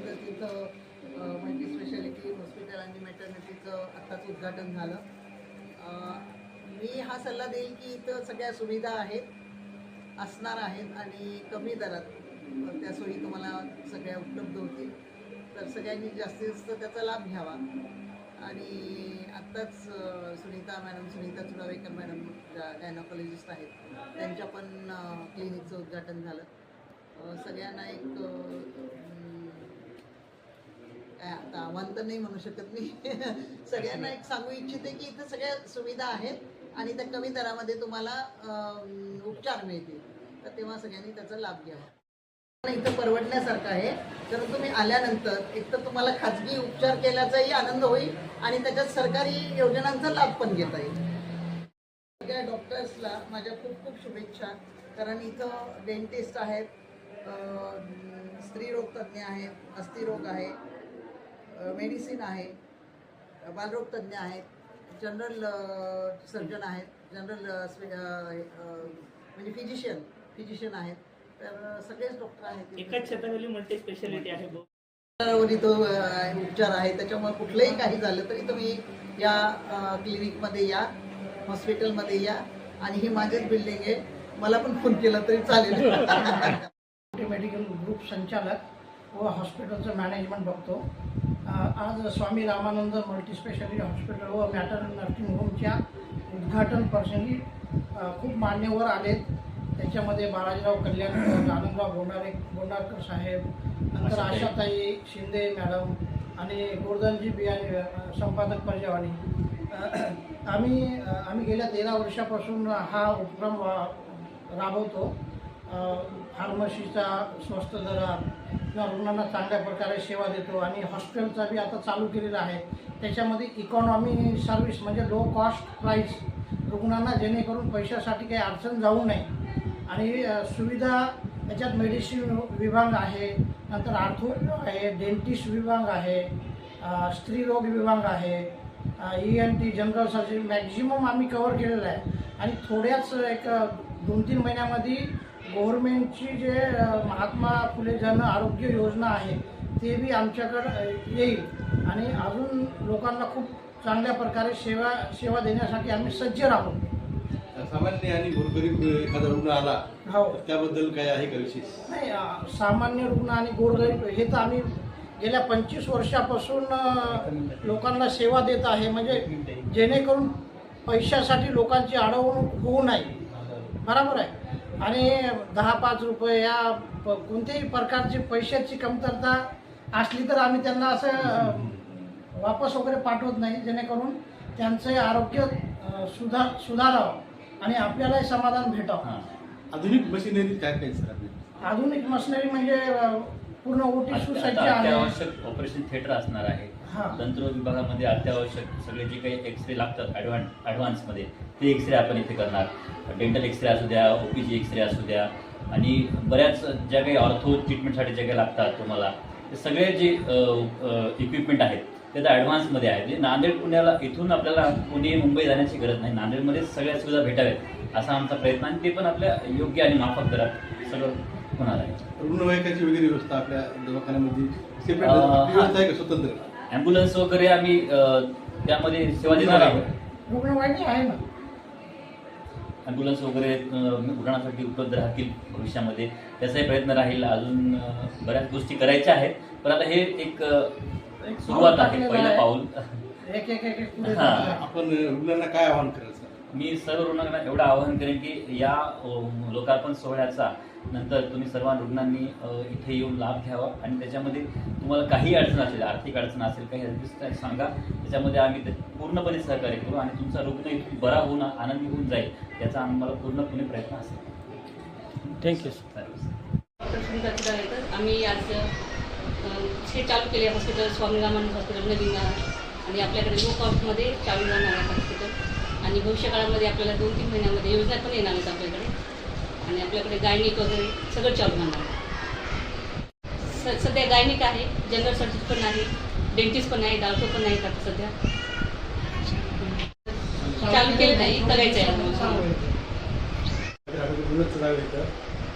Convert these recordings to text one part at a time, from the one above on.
तिथं multi speciality hospital आणि मॅटर्निटीचं आत्ताच उद्घाटन झालं. मी हा सल्ला देईल की इथं सगळ्या सुविधा आहेत, असणार आहेत आणि कमी दरात त्या सोयी तुम्हाला सगळ्या उपलब्ध होतील. तर सगळ्यांनी जास्तीत जास्त त्याचा लाभ घ्यावा. आणि आत्ताच सुनीता चुडावेकर मॅडम गायनॉकॉलॉजिस्ट आहेत, त्यांच्या पण क्लिनिकचं उद्घाटन झालं. सगळ्यांना एक आता आव्हान तर नाही म्हणू शकत मी सगळ्यांना एक सांगू इच्छिते की इथं सगळ्या सुविधा आहेत आणि त्या कमी दरामध्ये तुम्हाला उपचार मिळतील. तर तेव्हा सगळ्यांनी त्याचा लाभ घ्यावा. इथं परवडण्यासारखं आहे, कारण तुम्ही आल्यानंतर एक तर तुम्हाला खाजगी उपचार केल्याचाही आनंद होईल आणि त्याच्यात सरकारी योजनांचा लाभ पण घेता येईल. सगळ्या डॉक्टर्सला माझ्या खूप खूप शुभेच्छा, कारण इथं डेंटिस्ट आहेत, स्त्रीरोग तज्ज्ञ आहेत, अस्थिरोग आहे, मेडिसिन आहे, बालरोग तज्ज्ञ आहेत, जनरल सर्जन आहेत, जनरल म्हणजे फिजिशियन आहेत. तर सगळेच डॉक्टर आहेत. एकाच छताखाली मल्टी स्पेशालिटी आहे. इथं उपचार आहे, त्याच्यामुळे कुठलंही काही झालं तरी तुम्ही या क्लिनिकमध्ये या, हॉस्पिटलमध्ये या. आणि ही माझीच बिल्डिंग आहे, मला पण फोन केला तरी चालेल. मेडिकल ग्रुप संचालक व हॉस्पिटलचं मॅनेजमेंट बघतो. आज स्वामी रामानंद मल्टीस्पेशालिटी हॉस्पिटल व मॅटर्नल नर्सिंग होमच्या उद्घाटन प्रसंगी खूप मान्यवर आलेत. त्याच्यामध्ये बाळाजीराव कल्याणकर, आनंदराव बोंडारकर साहेब, नंतर आशाताई शिंदे मॅडम आणि गोवर्धनजी बियाणे संपादक पर्जावानी. आम्ही गेल्या 13 वर्षापासून हा उपक्रम राबवतो. फार्मसीचा स्वस्त दरात किंवा रुग्णांना चांगल्या प्रकारे सेवा देतो आणि हॉस्पिटलचा बी आता चालू केलेला आहे. त्याच्यामध्ये इकॉनॉमी सर्व्हिस म्हणजे लो कॉस्ट प्राईस रुग्णांना, जेणेकरून पैशासाठी काही अडचण जाऊ नये. आणि सुविधा त्याच्यात मेडिसिन विभाग आहे, नंतर आर्थो आहे, डेंटिस्ट विभाग आहे, स्त्रीरोग विभाग आहे, ENT जनरल सर्जरी मॅक्झिमम आम्ही कव्हर केलेलं आहे. आणि थोड्याच एक 2-3 महिन्यामध्ये गव्हर्मेंटची जे महात्मा फुले जन आरोग्य योजना आहे ते बी आमच्याकडं येईल आणि अजून लोकांना खूप चांगल्या प्रकारे सेवा देण्यासाठी आम्ही सज्ज राहू. सामान्य आणि गोरगरीब एखादा रुग्ण आला हो, त्याबद्दल काय आहे का विशेष? नाही, सामान्य रुग्ण आणि गोरगरीब हे तर आम्ही गेल्या 25 वर्षापासून लोकांना सेवा देत आहे. म्हणजे जेणेकरून पैशासाठी लोकांची अडवणूक होऊ नये, बरोबर आहे. आणि 10-5 रुपये या कोणत्याही प्रकारची पैशाची कमतरता असली तर आम्ही त्यांना असं वापस वगैरे पाठवत नाही, जेणेकरून त्यांचं आरोग्य सुधारावं आणि आपल्यालाही समाधान भेटावं. आधुनिक मशिनरी काय काय सर? आधुनिक मशिनरी म्हणजे पूर्ण ओटी सुसज्ज आहे. अत्यावश्यक ऑपरेशन थिएटर असणार आहे. तंत्र विभागामध्ये अत्यावश्यक सगळे जे काही एक्सरे लागतात ॲडव्हान्समध्ये ते एक्सरे आपण इथे करणार. डेंटल एक्सरे असू द्या, OPG एक्सरे असू द्या आणि बऱ्याच ज्या काही ऑर्थो ट्रीटमेंटसाठी जे काही लागतात तुम्हाला ते सगळे जे इक्विपमेंट आहेत ते तर ॲडव्हान्समध्ये आहेत. म्हणजे नांदेड पुण्याला इथून आपल्याला पुणे मुंबई जाण्याची गरज नाही, नांदेडमध्येच सगळ्या सुविधा भेटाव्यात असा आमचा प्रयत्न आणि ते पण आपल्या योग्य आणि माफक दरात सगळं होणार आहे. रुग्णवाहिकाची वगैरे व्यवस्था आपल्या दवाखान्यामध्ये सेपरेट व्यवस्था आहे का स्वतंत्र? ॲम्ब्युलन्स वगैरे आम्ही त्यामध्ये सेवा देणार आहोत. रुग्णवाहिका आहे ना, ॲम्ब्युलन्स वगैरे रुग्णांसाठी उपलब्ध राहतील भविष्यामध्ये, त्याचाही प्रयत्न राहील. अजून बऱ्याच गोष्टी करायच्या आहेत, पण आता हे एक सुरुवात आहे, पहिलं पाऊल. आपण रुग्णांना काय आवाहन कराल सर? मी सर्व रुग्णांना एवढं आवाहन करेन की या लोकार्पण सोहळ्याचा नंतर तुम्ही सर्व रुग्णांनी इथे येऊन लाभ घ्यावा आणि त्याच्यामध्ये तुम्हाला काही अडचण असेल, आर्थिक अडचण असेल, काही असेल सांगा, त्याच्यामध्ये आम्ही पूर्णपणे सहकार्य करू आणि तुमचा रुग्ण इथून बरा होऊन आनंदी होऊन जाईल याचा आम्हाला पूर्णपणे प्रयत्न असेल. थँक्यू. आम्ही आज हे चालू केले हॉस्पिटल स्वामी रामानंद हॉस्पिटल नवीन आणि आपल्याकडे लो कॉस्टमध्ये चालू जाणार आहे हॉस्पिटल आणि भविष्यकाळामध्ये आपल्याला 2-3 महिन्यामध्ये योजना पण येणार आहेत आपल्याकडे आणि आपल्याकडे गायनिक वगैरे सगळं चालू होणार आहे. सध्या गायनिक आहे, जनरल सर्जन पण आहे, डेंटिस्ट पण आहे, डॉक्टर पण आहेत. आता सध्या चालू केलं नाही, करायचं आहे.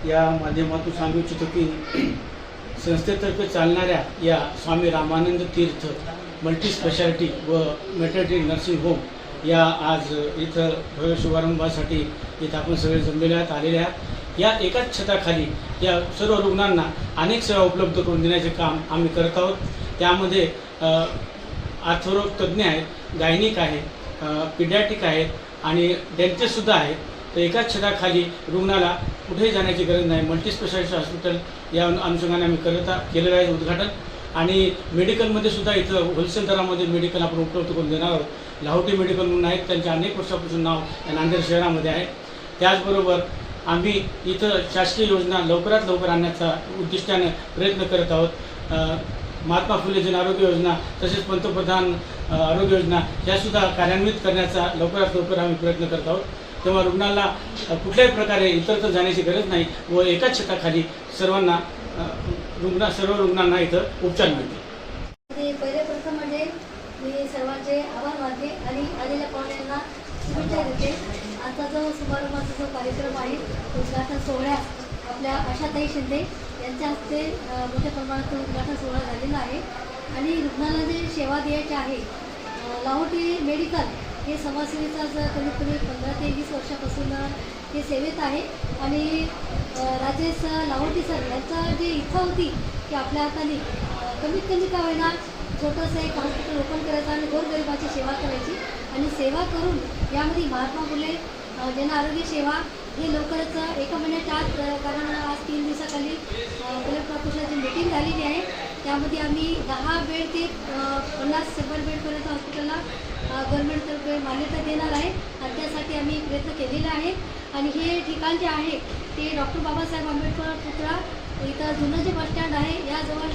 या माध्यमातून सांगू इच्छितो की संस्थेतर्फे चालणाऱ्या या स्वामी रामानंद तीर्थ मल्टी स्पेशालिटी व मेटर्निटी नर्सिंग होम या आज इथं भव्य शुभारंभासाठी इथं आपण सगळे जमलेल्यात आलेले आहात। या एकाच छताखाली या सर्व रुग्णांना अनेक सेवा उपलब्ध करून देण्याचे काम आम्ही करत आहोत। त्यामध्ये आर्थोरोग तज्ज्ञ आहेत, गायनिक आहेत, पिडॅटिक आहेत आणि डेंटिस्टसुद्धा आहेत। तर एकाच छताखाली रुग्णाला कुठेही जाण्याची गरज नाही। मल्टी स्पेशालिटी हॉस्पिटल या अनुषंगाने आम्ही केलेलं आहे उद्घाटन। आणि मेडिकलमध्ये सुद्धा इथं होलसेल दरामध्ये मेडिकल आपण उपलब्ध करून देणार आहोत। लाहोटी मेडिकल म्हणून आहेत, त्यांचे अनेक वर्षापासून नाव या नांदेड शहरामध्ये आहे। त्याचबरोबर आम्ही इथं शासकीय योजना लवकरात लवकर आणण्याचा उद्दिष्टाने प्रयत्न करत आहोत। महात्मा फुले जन आरोग्य योजना तसेच पंतप्रधान आरोग्य योजना यासुद्धा कार्यान्वित करण्याचा लवकरात लवकर आम्ही प्रयत्न करत आहोत। तेव्हा रुग्णाला कुठल्याही प्रकारे इतरत्र जाण्याची गरज नाही व एकाच छताखाली सर्वांना सर्व रुग्णांना इथं उपचार मिळतील। पहिले प्रथम म्हणजे मी सर्वांचे आभार मानते आणि आलेल्या पाहुण्यांना शुभेच्छा देते। आता जो शुभारंभाचा जो कार्यक्रम आहे उद्घाटन सोहळ्यात आपल्या आशाताई शिंदे यांच्या हस्ते मोठ्या प्रमाणात उद्घाटन सोहळा झालेला आहे। आणि रुग्णाला जे सेवा द्यायची आहे लाहोटी मेडिकल हे समाजसेवेचा कमीत कमी 15 ते 20 वर्षापासून हे सेवेत आहे। आणि राजेश लाहोटी सर यांचा जी इच्छा होती की आपल्या हाताने कमीत कमी का होईना छोटंसं एक हॉस्पिटल ओपन करायचं आणि गोरगरिबाची सेवा करायची आणि सेवा करून यामध्ये महात्मा फुले जन आरोग्य सेवा हे लवकरच एका महिन्याच्या आत, कारण आज 3 दिवसाखाली कलेक्टर ऑफिसची मीटिंग झालेली आहे, त्यामध्ये आम्ही 10 बेड ते 50-100 बेडपर्यंत हॉस्पिटलला गव्हर्नमेंटतर्फे मान्यता देणार आहे आणि त्यासाठी आम्ही प्रयत्न केलेला आहे। आणि हे ठिकाण जे आहे ते डॉक्टर बाबासाहेब आंबेडकर पुतळा इथं जुनं जे बसस्टँड आहे याजवळ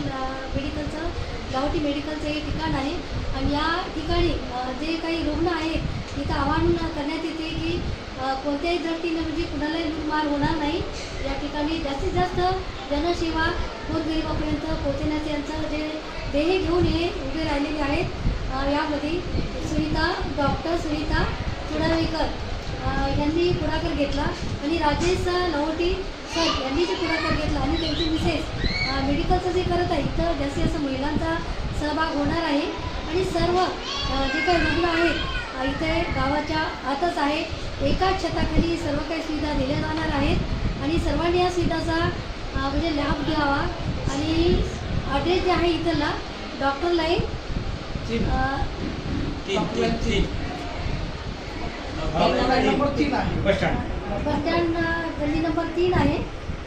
मेडिकलचं लाहोटी मेडिकलचं हे ठिकाण आहे। आणि या ठिकाणी जे काही रुग्ण आहेत इथं आवाहन करण्यात येते की कोणत्याही दृष्टीने म्हणजे कुणालाही लूटमार होणार नाही। या ठिकाणी जास्तीत जास्त जनसेवा गोरगरिबापर्यंत पोहोचण्याचे यांचं जे ध्येय घेऊन हे उभे राहिलेले आहेत। यामध्ये डॉक्टर सुनीता चुडावेकर यांनी पुढाकार घेतला आणि राजेश लाहोटी सर यांनी जे पुढाकार घेतला आणि त्यांची मिसेस मेडिकलचं जे करत आहे इथं जास्तीत जास्त महिलांचा सहभाग होणार आहे। आणि सर्व जे काही रुग्ण आहेत इथे गावाच्या आतच आहे, एकाच छताखाली सर्व काही सुविधा दिल्या जाणार आहेत आणि सर्वांनी या सुविधाचा म्हणजे लाभ घ्यावा। आणि ॲड्रेस जे आहे इथला डॉक्टर लाईन नंबर 3 आहे बसस्टँड गल्ली नंबर 3 आहे।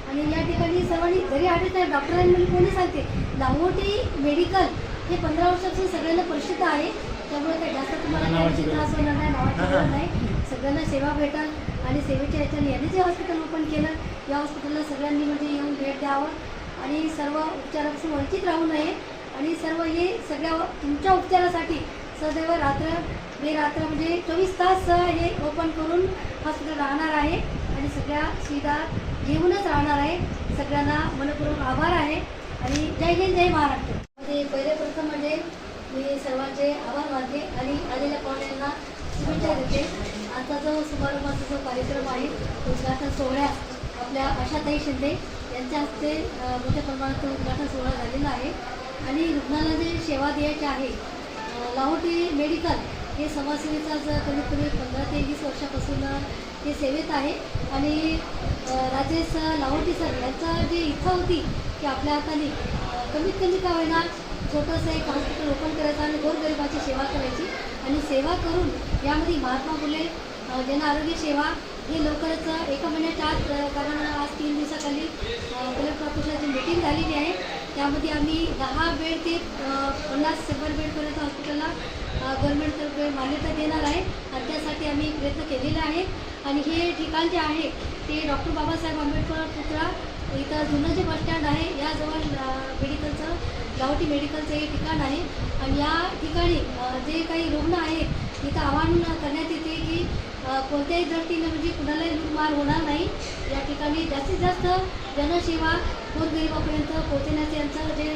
आणि या ठिकाणी सर्वांनी जरी ॲड्रेस नाही डॉक्टरांनी कोणी सांगते लाहोटी मेडिकल हे 15 वर्षापासून सगळ्यांना प्रसिद्ध आहे, त्यामुळे काही जास्त तुम्हाला त्रास होणार नाही, नावाची गरज नाही, सगळ्यांना सेवा भेटेल। आणि सेवेच्या ह्याच्याने यांनी जे हॉस्पिटल ओपन केलं या हॉस्पिटलला सगळ्यांनी म्हणजे येऊन भेट द्यावं आणि सर्व उपचारापासून वंचित राहू नये। आणि सर्व हे सगळ्या तुमच्या उपचारासाठी सदैव रात्र बेरात्र म्हणजे 24 तास हे ओपन करून हॉस्पिटल राहणार आहे आणि सगळ्या सुविधा घेऊनच राहणार आहे। सगळ्यांना मनपूर्वक आभार आहे आणि जय हिंद जय महाराष्ट्र। पहिले प्रथम म्हणजे मी सर्वांचे आभार मानते आणि आलेल्या पाहुण्यांना शुभेच्छा देते। आता जो शुभारंभाचा जो कार्यक्रम आहे उद्घाटन सोहळ्यात आपल्या आशाताई शिंदे यांच्या हस्ते मोठ्या प्रमाणात उद्घाटन सोहळा झालेला आहे। आणि रुग्णाला जे सेवा द्यायची आहे लाहोटी मेडिकल हे समाजसेवेचा कमीत कमी 15 ते 20 वर्षापासून हे सेवेत आहे। आणि राजेश लाहोटी सर यांचा जी इच्छा होती की आपल्या हाताने कमीत कमी का होईना छोटंसं एक हॉस्पिटल ओपन करायचं आणि गोरगरिबाची सेवा करायची आणि सेवा करून यामध्ये महात्मा फुले जन आरोग्य सेवा हे लवकरच एका महिन्याच्या आत, कारण आज 3 दिवसाखाली कलेक्टर ऑफिसची मीटिंग झालेली आहे, त्यामध्ये आम्ही 10 बेड ते 50-100 बेडपर्यंत हॉस्पिटलला गव्हर्नमेंटतर्फे मान्यता देणार आहे आणि त्यासाठी आम्ही प्रयत्न केलेला आहे। आणि हे ठिकाण जे आहे ते डॉक्टर बाबासाहेब आंबेडकर पुतळा इथं जुनं जे बसस्टँड आहे याजवळ मेडिकलचं लाहोटी मेडिकलचं हे ठिकाण आहे। आणि या ठिकाणी जे काही रुग्ण आहेत इथं आवाहन करण्यात येते की कोणत्याही दृष्टीने म्हणजे कुणालाही लूटमार होणार नाही। या ठिकाणी जास्तीत जास्त जनसेवा गोरगरिबापर्यंत पोहोचण्याचे यांचं जे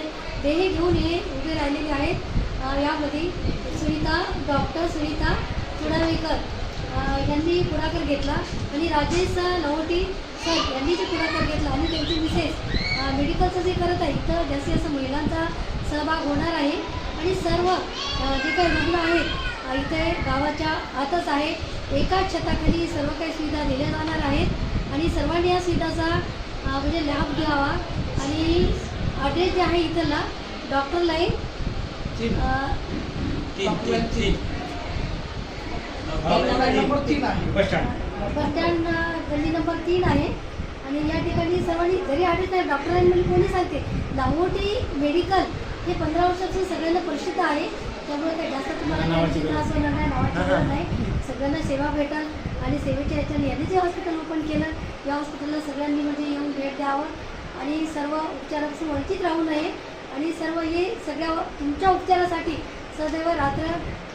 ध्येय घेऊन हे उभे राहिलेले आहेत। यामध्ये डॉक्टर सुनीता चुडावेकर यांनी पुढाकार घेतला आणि राजेश लाहोटी सर यांनी जे पुढाकार घेतला आणि त्यांची मिसेस मेडिकलचं जे करत आहे इथं जास्तीत जास्त महिलांचा सहभाग होणार आहे आणि सर्व जे काही रुग्ण आहेत इथे गावाच्या आतच आहे. एकाच छताखाली सर्व काही सुविधा दिल्या जाणार आहेत आणि सर्वांनी या सुविधाचा म्हणजे लाभ घ्यावा. आणि ॲड्रेस जे आहे इथला डॉक्टर लाईन बस बसस्टँड गल्ली नंबर 3 आहे. आणि या ठिकाणी सर्वांनी जरी ॲड्रेस नाही डॉक्टरांनी कोणी सांगते लाहोटी मेडिकल हे 15 वर्षापासून सगळ्यांना प्रसिद्ध आहे. त्यामुळे काही जास्त तुम्हाला काही त्रास होणार नाही, नावाची गरज नाही. सगळ्यांना सेवा भेटेल आणि सेवेच्या ह्याच्याने यांनी जे हॉस्पिटल ओपन केलं या हॉस्पिटलला सगळ्यांनी म्हणजे येऊन भेट द्यावं आणि सर्व उपचारापासून वंचित राहू नये. आणि सर्व हे सगळ्या तुमच्या उपचारासाठी सदैव रात्र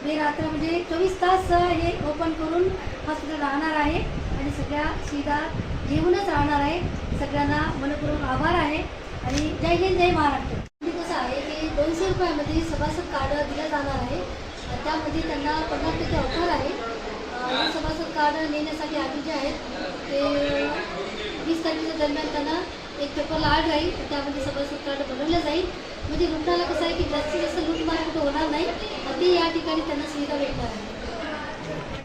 बेरात्र म्हणजे 24 तास हे ओपन करून हॉस्पिटल राहणार आहे आणि सगळ्या सुविधा घेऊनच राहणार आहे. सगळ्यांना मनपूर्वक आभार आहे आणि जय हिंद जय महाराष्ट्र. कसं आहे की 200 रुपयामध्ये सभासद कार्ड दिलं जाणार आहे. त्यामध्ये त्यांना 50% ऑफर आहे. हे सभासद कार्ड नेण्यासाठी आधी जे आहेत ते 20 तारखेच्या दरम्यान त्यांना एक पेपरला आड राहील त्यामध्ये सभासद कार्ड बनवलं जाईल. म्हणजे रुग्णाला कसं आहे की जास्तीत जास्त लूटमार कुठं होणार नाही. अगदी या ठिकाणी त्यांना सुविधा भेटणार आहे.